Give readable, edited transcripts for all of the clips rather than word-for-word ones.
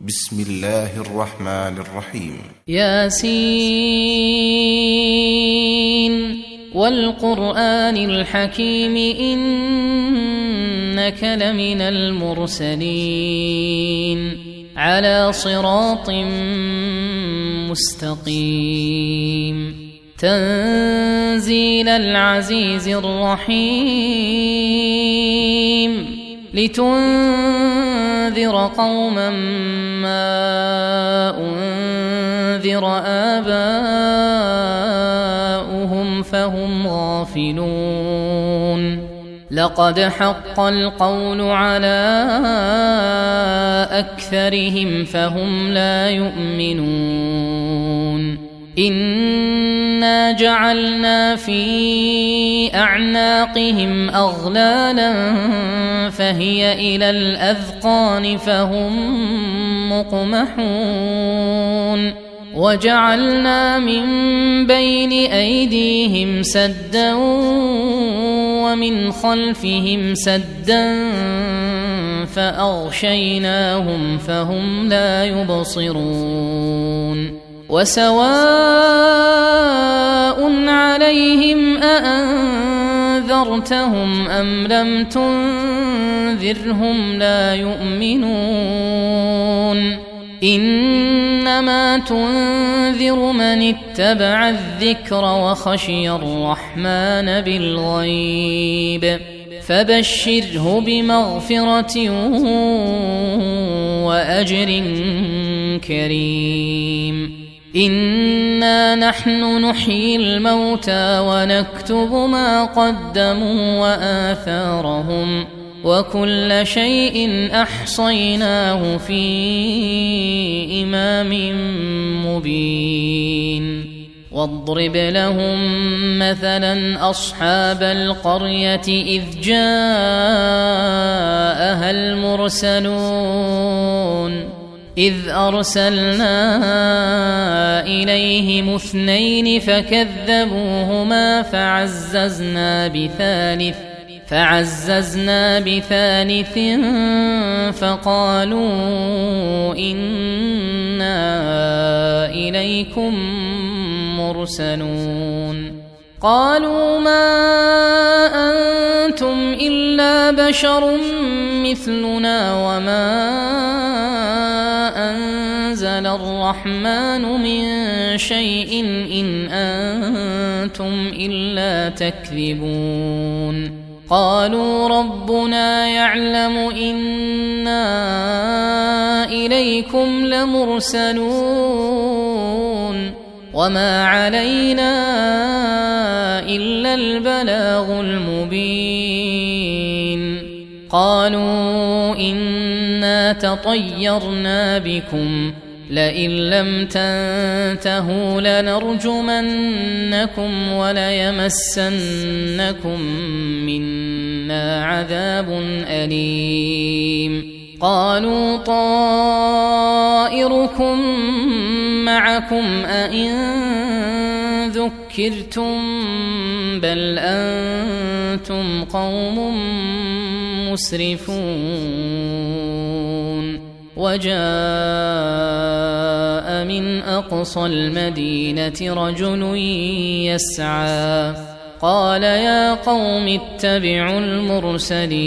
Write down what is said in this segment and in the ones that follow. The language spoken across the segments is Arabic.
بسم الله الرحمن الرحيم. ياسين والقرآن الحكيم إنك لمن المرسلين على صراط مستقيم تنزيل العزيز الرحيم لتنذر قوما ما أنذر آباؤهم فهم غافلون لقد حق القول على أكثرهم فهم لا يؤمنون إنا جعلنا في أعناقهم أغلالا فهي إلى الأذقان فهم مقمحون وجعلنا من بين أيديهم سدا ومن خلفهم سدا فأغشيناهم فهم لا يبصرون وسواء عليهم أأنذرتهم أم لم تنذرهم لا يؤمنون إنما تنذر من اتبع الذكر وخشي الرحمن بالغيب فبشره بمغفرة وأجر كريم إنا نحن نحيي الموتى ونكتب ما قدموا وآثارهم وكل شيء أحصيناه في إمام مبين واضرب لهم مثلا أصحاب القرية إذ جاءها المرسلون إذ أرسلنا إليهم 2 فكذبوهما فعززنا بثالث فقالوا إنا إليكم مرسلون قالوا ما أنتم إلا بشر مثلنا وما أنزل الرحمن من شيء إن أنتم إلا تكذبون قالوا ربنا يعلم إنا إليكم لمرسلون وما علينا إلا البلاغ المبين قالوا إنا تطيرنا بكم لئن لم تنتهوا لنرجمنكم وليمسنكم منا عذاب أليم قالوا طائركم معكم أئن ذكرتم بل أنتم قوم مسرفون وجاء من أقصى المدينة رجل يسعى قال يا قوم اتبعوا المرسلين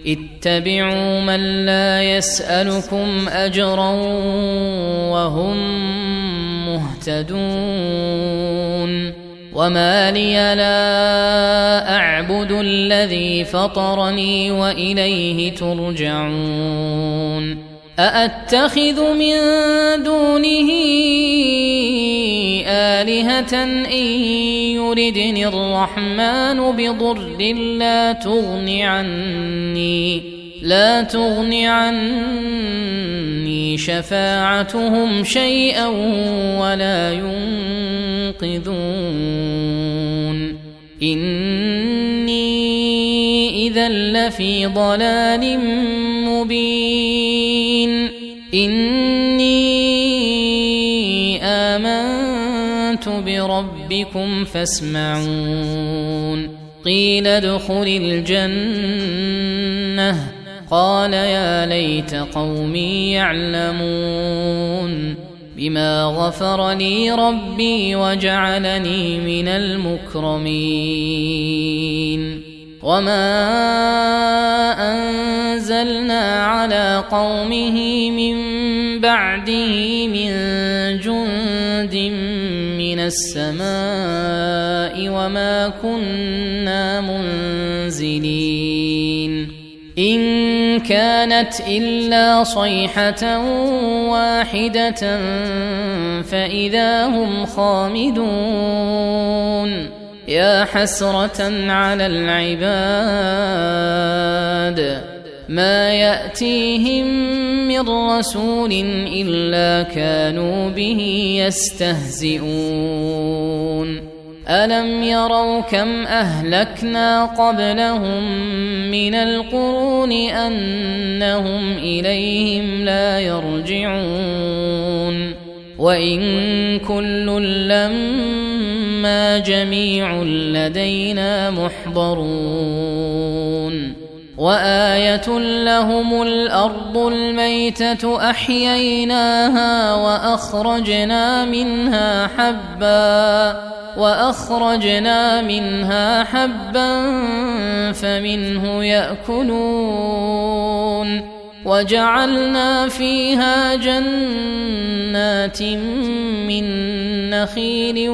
اتبعوا من لا يسألكم أجرا وهم مهتدون وما لي لا أعبد الذي فطرني وإليه ترجعون أأتخذ من دونه آلهة إن يردني الرحمن بضر لا تغن عني شفاعتهم شيئا ولا ينقذون إني إذا لفي ضلال مبين إني آمنت بربكم فاسمعون قيل ادخل الجنة قال يا ليت قومي يعلمون بما غفر لي ربي وجعلني من المكرمين وما أنزلنا على قومه من بعده من جند من السماء وما كنا منزلين إن كانت إلا صيحة واحدة فإذا هم خامدون يا حسرة على العباد ما يأتيهم من رسول إلا كانوا به يستهزئون ألم يروا كم أهلكنا قبلهم من القرون أنهم إليهم لا يرجعون وإن كل لما جميع لدينا محضرون وآية لهم الأرض الميتة أحييناها وأخرجنا منها حبا فمنه يأكلون وجعلنا فيها جنات من نخيل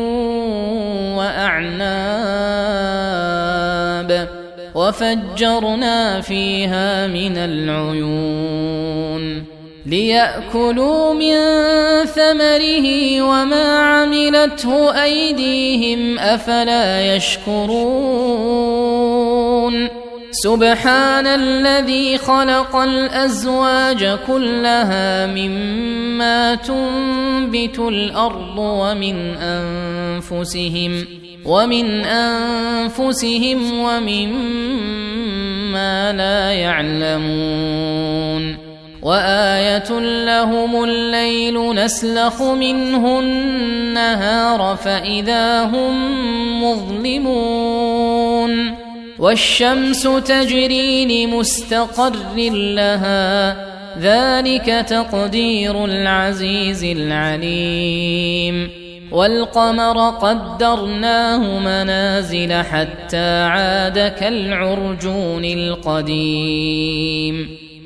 وأعناب وفجرنا فيها من العيون ليأكلوا من ثمره وما عملته أيديهم أفلا يشكرون سبحان الذي خلق الأزواج كلها مما تنبت الأرض ومن أنفسهم ومما لا يعلمون وآية لهم الليل نسلخ منه النهار فإذا هم مظلمون والشمس تجري لمستقر لها ذلك تقدير العزيز العليم والقمر قدرناه منازل حتى عاد كالعرجون القديم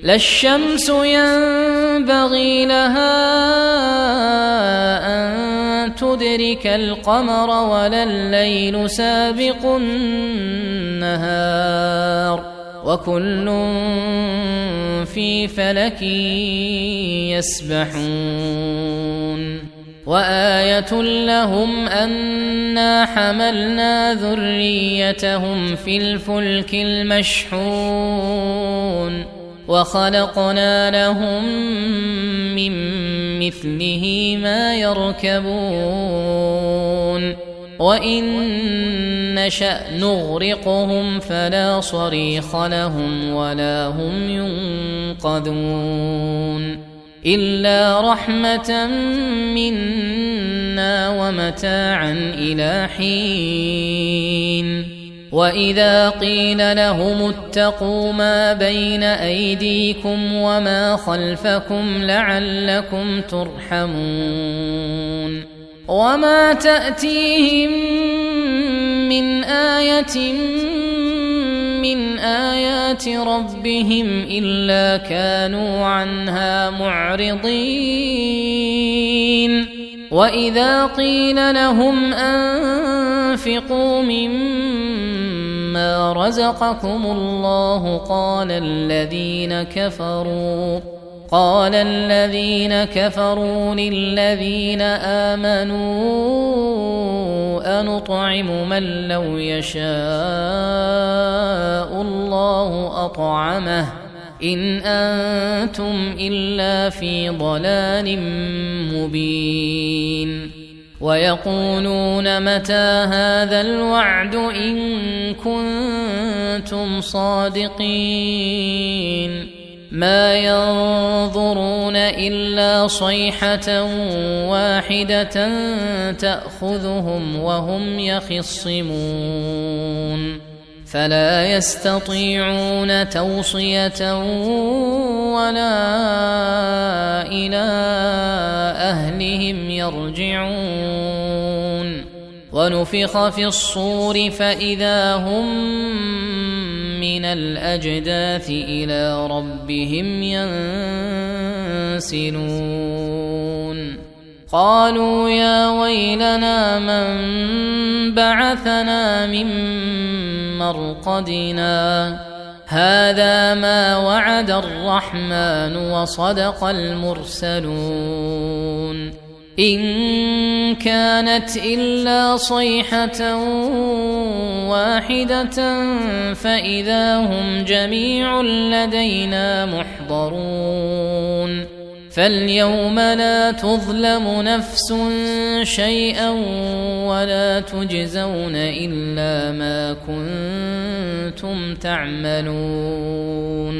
لا الشمس ينبغي لها أن تدرك القمر ولا الليل سابق النهار وكل في فلك يسبحون وآية لهم أنا حملنا ذريتهم في الفلك المشحون وخلقنا لهم من مثله ما يركبون وإن نشأ نغرقهم فلا صريخ لهم ولا هم ينقذون إلا رحمة منا ومتاعا إلى حين وإذا قيل لهم اتقوا ما بين أيديكم وما خلفكم لعلكم ترحمون وما تأتيهم من آية من آيات ربهم إلا كانوا عنها معرضين وإذا قيل لهم أنفقوا مما رزقكم الله قال الذين كفروا للذين آمنوا أنطعم من لو يشاء الله أطعمه إن أنتم إلا في ضلال مبين ويقولون متى هذا الوعد إن كنتم صادقين ما ينظرون إلا صيحة واحدة تأخذهم وهم يخصمون فلا يستطيعون توصية ولا إلى أهلهم يرجعون. ونفخ في الصور فإذا هم من الأجداث إلى ربهم ينسلون. قالوا يا ويلنا من بعثنا من مرقدنا هذا ما وعد الرحمن وصدق المرسلون إن كانت إلا صيحة واحدة فإذا هم جميع لدينا محضرون. فاليوم لا تظلم نفس شيئا ولا تجزون إلا ما كنتم تعملون.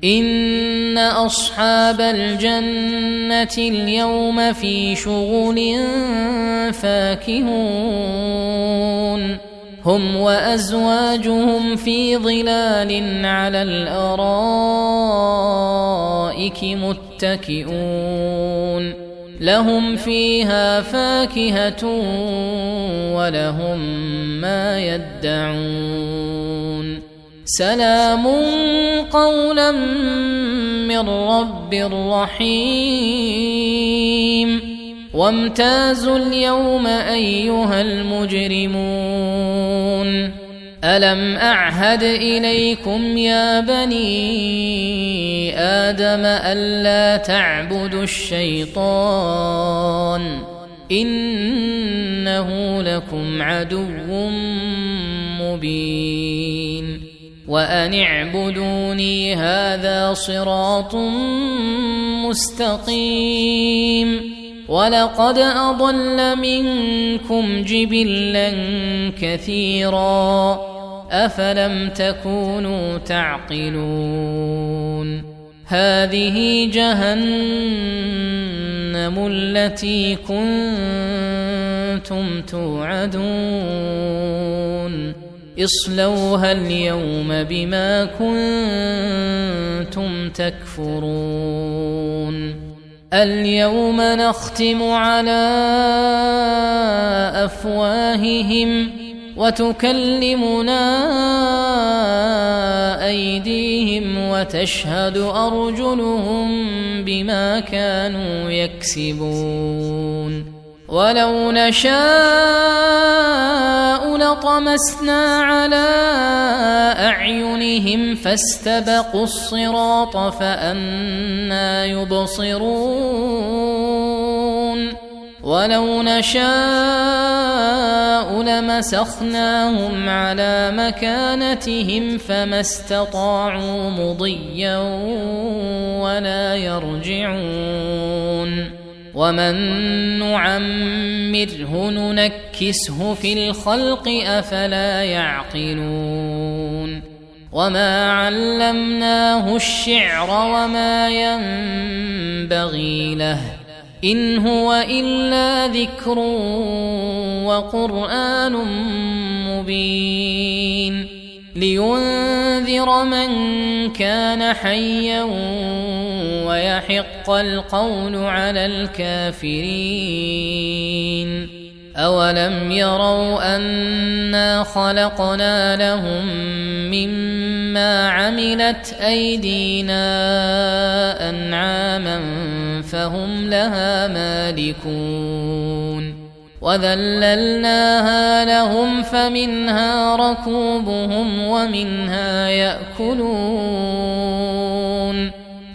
إن أصحاب الجنة اليوم في شغل فاكهون هم وأزواجهم في ظلال على الأرائك متكئون لهم فيها فاكهة ولهم ما يدعون. سلام قولا من رب رحيم. وامتازوا اليوم أيها المجرمون ألم أعهد إليكم يا بني آدم ألا تعبدوا الشيطان إنه لكم عدو مبين. وأن اعبدوني هذا صراط مستقيم. ولقد أضل منكم جبلا كثيرا أفلم تكونوا تعقلون. هذه جهنم التي كنتم توعدون اصلوها اليوم بما كنتم تكفرون. اليوم نختم على أفواههم وتكلمنا أيديهم وتشهد أرجلهم بما كانوا يكسبون. ولو نشاء لطمسنا على أعينهم فاستبقوا الصراط فأنى يبصرون. ولو نشاء لمسخناهم على مكانتهم فما استطاعوا مضيا ولا يرجعون. ومن نعمره ننكسه في الخلق أفلا يعقلون. وما علمناه الشعر وما ينبغي له إن هو إلا ذكر وقرآن مبين لينذر من كان حيا ويحق القول على الكافرين. أولم يروا أنا خلقنا لهم مما عملت أيدينا أنعاما فهم لها مالكون وذللناها لهم فمنها ركوبهم ومنها يأكلون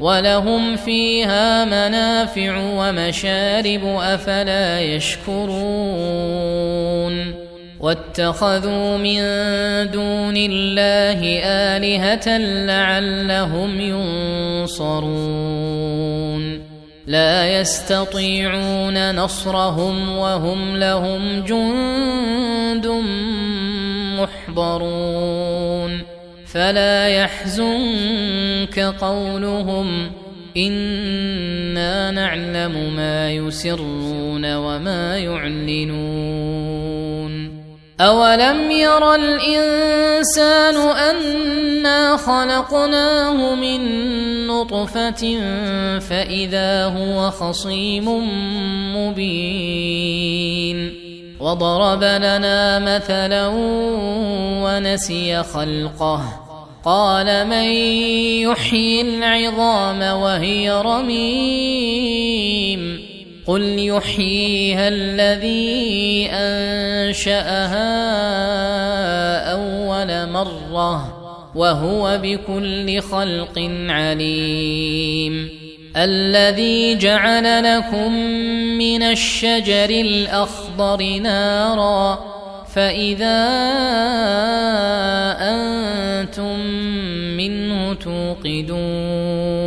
ولهم فيها منافع ومشارب أفلا يشكرون. واتخذوا من دون الله آلهة لعلهم ينصرون. لا يستطيعون نصرهم وهم لهم جند محضرون. فلا يحزنك قولهم إنا نعلم ما يسرون وما يعلنون. أولم ير الإنسان أنا خلقناه من نطفة فإذا هو خصيم مبين وضرب لنا مثلا ونسي خلقه قال من يحيي العظام وهي رميم قل يحييها الذي أنشأها أول مرة وهو بكل خلق عليم الذي جعل لكم من الشجر الأخضر نارا فإذا أنتم منه توقدون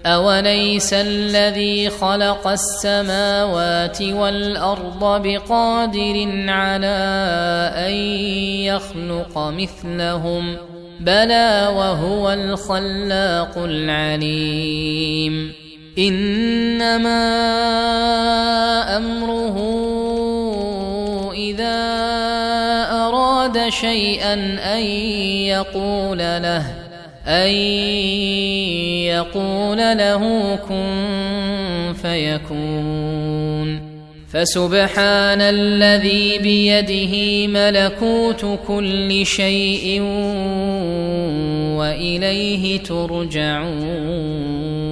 أوليس الذي خلق السماوات والأرض بقادر على أن يخلق مثلهم بلى وهو الخلاق العليم إنما أمره إذا أراد شيئا أن يقول له كن فيكون فسبحان الذي بيده ملكوت كل شيء وإليه ترجعون